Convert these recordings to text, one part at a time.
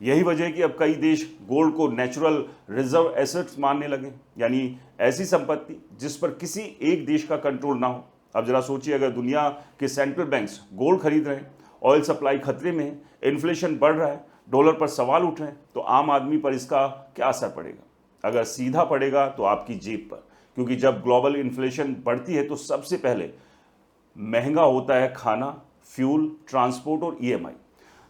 यही वजह है कि अब कई देश गोल्ड को नेचुरल रिजर्व एसेट्स मानने लगे, यानी ऐसी संपत्ति जिस पर किसी एक देश का कंट्रोल ना हो। अब जरा सोचिए, अगर दुनिया के सेंट्रल बैंक्स गोल्ड खरीद रहे हैं, ऑयल सप्लाई खतरे में है, इन्फ्लेशन बढ़ रहा है, डॉलर पर सवाल उठ रहे हैं, तो आम आदमी पर इसका क्या असर पड़ेगा? अगर सीधा पड़ेगा तो आपकी जेब पर, क्योंकि जब ग्लोबल इन्फ्लेशन बढ़ती है तो सबसे पहले महंगा होता है खाना, फ्यूल, ट्रांसपोर्ट और ईएमआई।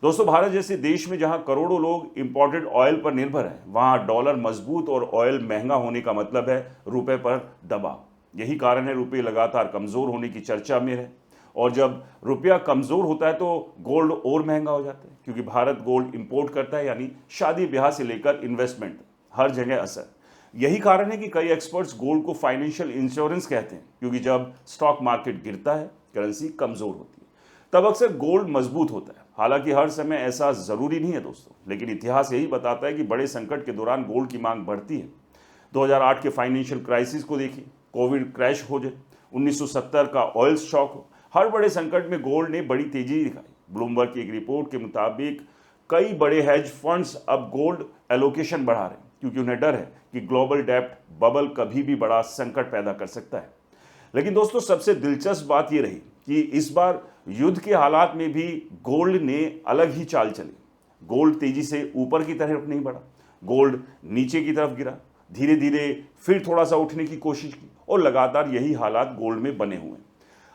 दोस्तों, भारत जैसे देश में जहां करोड़ों लोग इंपोर्टेड ऑयल पर निर्भर हैं, वहां डॉलर मजबूत और ऑयल महंगा होने का मतलब है रुपए पर दबाव। यही कारण है रुपये लगातार कमजोर होने की चर्चा में है। और जब रुपया कमजोर होता है तो गोल्ड और महंगा हो जाता है, क्योंकि भारत गोल्ड इंपोर्ट करता है, यानी शादी ब्याह से लेकर इन्वेस्टमेंट हर जगह असर। यही कारण है कि कई एक्सपर्ट्स गोल्ड को फाइनेंशियल इंश्योरेंस कहते हैं, क्योंकि जब स्टॉक मार्केट गिरता है, करेंसी कमजोर होती है, तब अक्सर गोल्ड मजबूत होता है। हालांकि हर समय ऐसा जरूरी नहीं है दोस्तों, लेकिन इतिहास यही बताता है कि बड़े संकट के दौरान गोल्ड की मांग बढ़ती है। 2008 के फाइनेंशियल क्राइसिस को देखिए, कोविड क्रैश हो जाए, 1970 का ऑयल शॉक हो, हर बड़े संकट में गोल्ड ने बड़ी तेजी दिखाई। ब्लूमबर्ग की एक रिपोर्ट के मुताबिक कई बड़े हेज फंड्स अब गोल्ड एलोकेशन बढ़ा रहे हैं, क्योंकि उन्हें डर है कि ग्लोबल डेब्ट बबल कभी भी बड़ा संकट पैदा कर सकता है। लेकिन दोस्तों, सबसे दिलचस्प बात यह रही कि इस बार युद्ध के हालात में भी गोल्ड ने अलग ही चाल चली। गोल्ड तेजी से ऊपर की तरफ नहीं बढ़ा, गोल्ड नीचे की तरफ गिरा, धीरे धीरे फिर थोड़ा सा उठने की कोशिश की, और लगातार यही हालात गोल्ड में बने हुए हैं।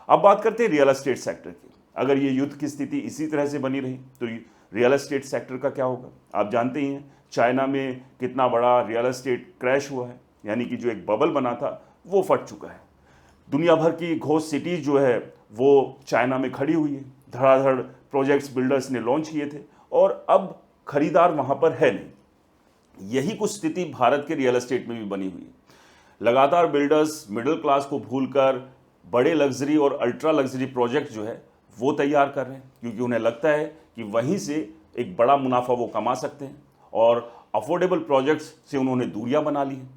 अब बात करते हैं रियल एस्टेट सेक्टर की। अगर ये युद्ध की स्थिति इसी तरह से बनी रही तो रियल एस्टेट सेक्टर का क्या होगा? आप जानते ही हैं चाइना में कितना बड़ा रियल एस्टेट क्रैश हुआ है, यानी कि जो एक बबल बना था वो फट चुका है। दुनिया भर की घोस्ट सिटीज जो है वो चाइना में खड़ी हुई है, धड़ाधड़ प्रोजेक्ट्स बिल्डर्स ने लॉन्च किए थे, और अब खरीदार वहां पर है नहीं। यही कुछ स्थिति भारत के रियल एस्टेट में भी बनी हुई है। लगातार बिल्डर्स मिडिल क्लास को भूलकर बड़े लग्जरी और अल्ट्रा लग्जरी प्रोजेक्ट जो है वो तैयार कर रहे हैं, क्योंकि उन्हें लगता है कि वहीं से एक बड़ा मुनाफा वो कमा सकते हैं, और अफोर्डेबल प्रोजेक्ट्स से उन्होंने दूरियां बना ली हैं।